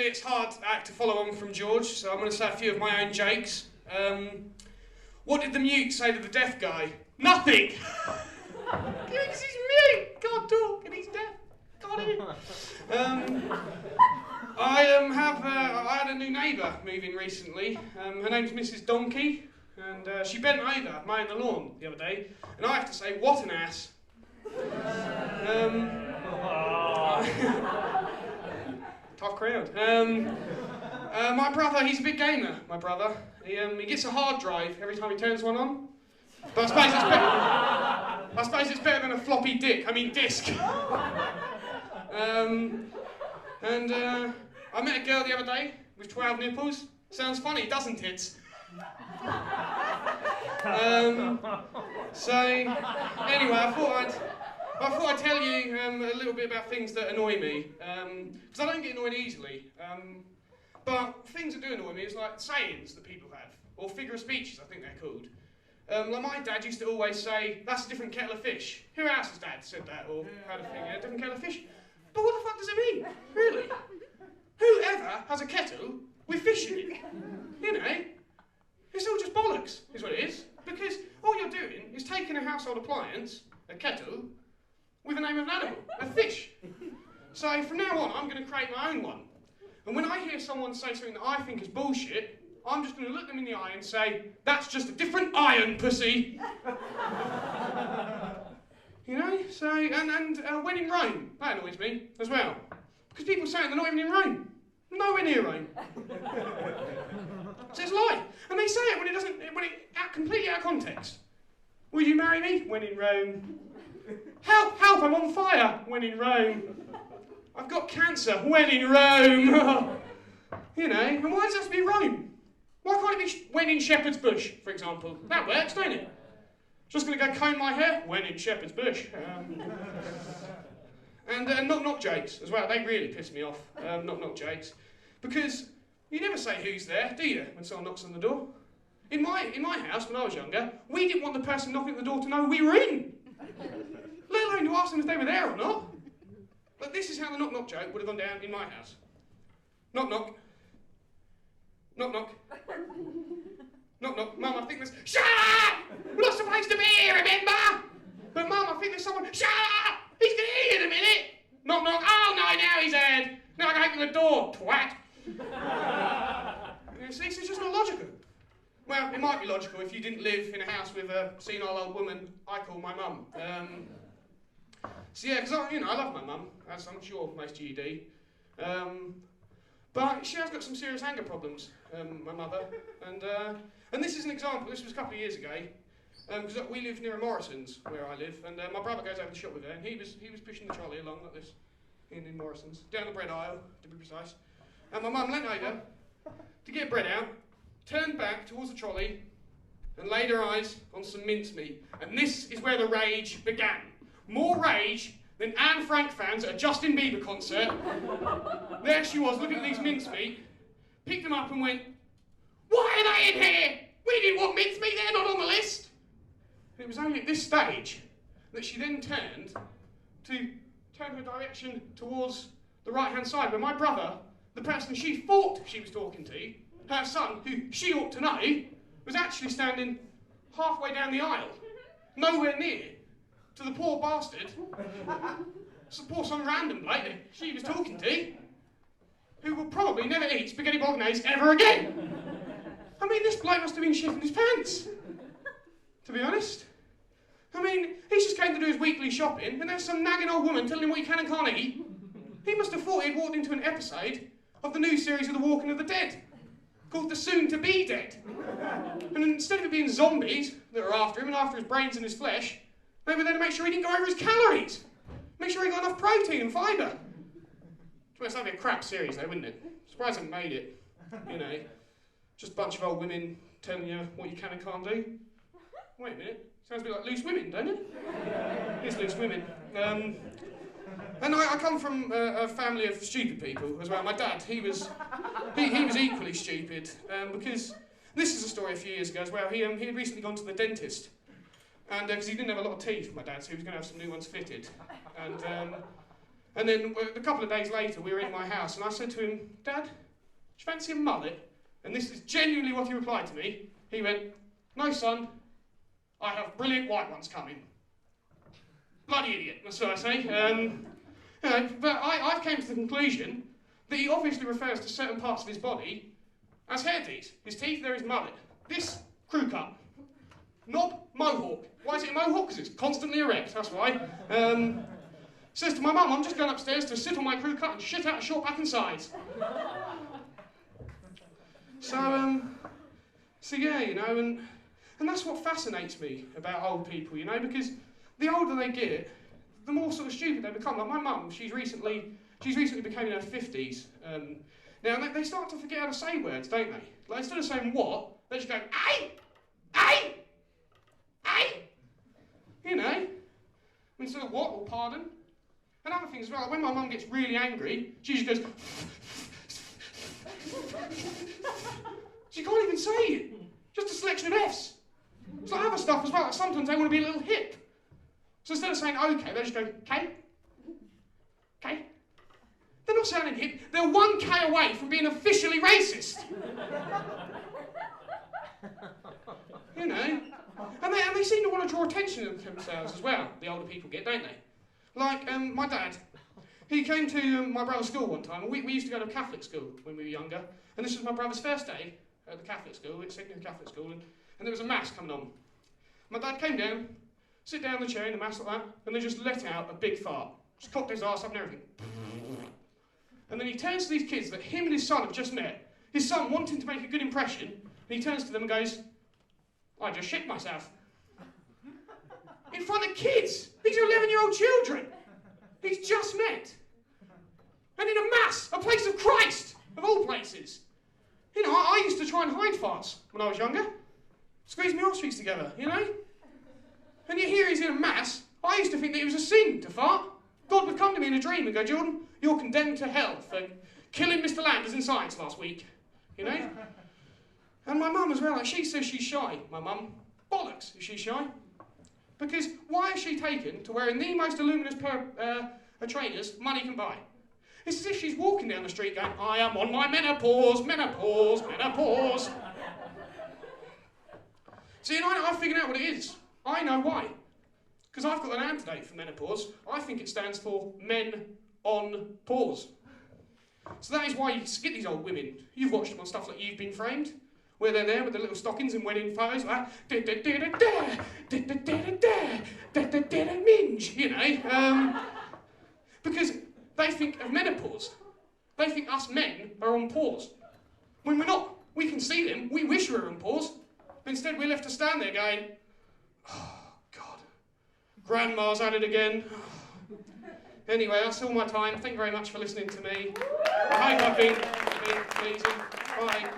obviously it's hard to follow on from George, so I'm going to say a few of my own jakes. What did the mute say to the deaf guy? Nothing! Because he's mute! Can't talk and he's deaf. Got it. I had a new neighbour move in recently. Her name's Mrs. Donkey, and she bent over mowing the lawn the other day, and I have to say, what an ass. Tough crowd. My brother, he's a big gamer, my brother. He gets a hard drive every time he turns one on. But I suppose it's better than a floppy disk. I met a girl the other day with 12 nipples. Sounds funny, doesn't it? So, anyway, I thought I'd tell you a little bit about things that annoy me, because I don't get annoyed easily. But things that do annoy me is like sayings that people have, or figure of speeches, I think they're called. Like my dad used to always say, "That's a different kettle of fish." Who else's dad said that, or had a thing, a different kettle of fish? But what the fuck does it mean? Really? Whoever has a kettle with fish in it? You know? It's all just bollocks, is what it is. Because all you're doing is taking a household appliance, a kettle, with the name of an animal, a fish. So from now on, I'm going to create my own one. And when I hear someone say something that I think is bullshit, I'm just going to look them in the eye and say, "That's just a different iron, pussy." You know? So, and when in Rome, that annoys me as well. Because people say they're not even in Rome. Nowhere near Rome. So it's a lie. And they say it when it's completely out of context. "Will you marry me?" When in Rome. Help, I'm on fire. When in Rome. I've got cancer. When in Rome. You know, and why does it have to be Rome? Why can't it be when in Shepherd's Bush, for example? That works, don't it? Just going to go comb my hair? When in Shepherd's Bush. And knock-knock jokes as well. They really piss me off, knock-knock jokes. Because you never say who's there, do you, when someone knocks on the door? In my house, when I was younger, we didn't want the person knocking at the door to know we were in. Let alone to ask them if they were there or not. But this is how the knock-knock joke would have gone down in my house. Knock-knock. Knock-knock. Knock-knock. Mum, I think there's... Shut up! We're not supposed to be here, remember? But Mum, I think there's someone... Shut up! He's going to eat in a minute! Knock-knock. Oh, no, now he's heard. Now I can open the door, twat. You see, it's just not logical. Well, it might be logical if you didn't live in a house with a senile old woman I call my mum. So yeah, because I love my mum, as I'm sure most of you do. But she has got some serious anger problems, my mother. And this is an example. This was a couple of years ago, because we live near a Morrison's where I live, and my brother goes over to shop with her, and he was pushing the trolley along like this in Morrison's, down the bread aisle to be precise. And my mum leant over to get bread out, turned back towards the trolley, and laid her eyes on some mincemeat. And this is where the rage began. More rage than Anne Frank fans at a Justin Bieber concert. There she was, looking at these mincemeat, picked them up and went, "Why are they in here? We didn't want mincemeat, they're not on the list." And it was only at this stage that she then turned her direction towards the right-hand side, where my brother, the person she thought she was talking to, her son, who she ought to know, was actually standing halfway down the aisle, nowhere near to the poor bastard, some random bloke that she was talking to, who will probably never eat spaghetti bolognese ever again. I mean, this bloke must have been shitting his pants, to be honest. I mean, he's just came to do his weekly shopping, and there's some nagging old woman telling him what he can and can't eat. He must have thought he'd walked into an episode of the new series of The Walking of the Dead, called The Soon-to-Be Dead. And instead of it being zombies that are after him and after his brains and his flesh, they were there to make sure he didn't go over his calories. Make sure he got enough protein and fibre. Well, that'd be a crap series though, wouldn't it? Surprised I haven't made it. You know, just a bunch of old women telling you what you can and can't do. Wait a minute, sounds a bit like Loose Women, don't it? It's Loose Women. And I come from a family of stupid people as well. My dad, he was equally stupid, because this is a story a few years ago as well. He had recently gone to the dentist, and because he didn't have a lot of teeth, my dad, so he was going to have some new ones fitted. And then a couple of days later, we were in my house, and I said to him, Dad, do you fancy a mullet? And this is genuinely what he replied to me. He went, no, son, I have brilliant white ones coming. Bloody idiot, that's what I say. But I've came to the conclusion that he obviously refers to certain parts of his body as hair teeth. His teeth, there is mullet. This, crew cut. Knob, mohawk. Why is it a mohawk? Because it's constantly erect, that's why. Says to my mum, I'm just going upstairs to sit on my crew cut and shit out a short back and sides. So yeah, you know, and that's what fascinates me about old people, you know, because the older they get, the more sort of stupid they become. Like my mum, she's recently become in her 50s. Now they start to forget how to say words, don't they? Like instead of saying what, they just go, aye, aye, aye. You know, instead of what or pardon. Another thing as well, when my mum gets really angry, she just goes. She can't even say it. Just a selection of Fs. It's like other stuff as well. Like sometimes they want to be a little hip. So instead of saying okay, they just go K. K. They're not sounding hip. They're 1 K away from being officially racist. You know? And they seem to want to draw attention to themselves as well, the older people get, don't they? Like my dad. He came to my brother's school one time. We used to go to a Catholic school when we were younger. And this was my brother's first day at the Catholic school, at St. Catholic school, and there was a mass coming on. My dad came down, sit down in the chair in the mass like that, and they just let out a big fart. Just cocked his arse up and everything. And then he turns to these kids that him and his son have just met, his son wanting to make a good impression, and he turns to them and goes, I just shit myself. In front of kids! These are 11-year-old children! He's just met. And in a mass, a place of Christ, of all places. You know, I used to try and hide farts when I was younger. Squeeze my arse cheeks together, you know? And yet here he's in a mass. I used to think that it was a sin to fart. God would come to me in a dream and go, Jordan, you're condemned to hell for killing Mr. Landers in science last week. You know? And my mum as well, like, she says she's shy, my mum. Bollocks, is she shy? Because why is she taken to wearing the most voluminous pair of trainers money can buy? It's as if she's walking down the street going, I am on my menopause, menopause, menopause. See, and I figured out what it is. I know why. Because I've got an antidote for menopause. I think it stands for men on pause. So that is why you get these old women. You've watched them on stuff like You've Been Framed, where they're there with the little stockings and wedding photos like that. Minge, you know. Because they think of menopause. They think us men are on pause. When we're not. We can see them. We wish we were on pause. Instead, we're left to stand there going, oh, God. Grandma's at it again. Anyway, that's all my time. Thank you very much for listening to me. I hope I've been pleasing. Bye.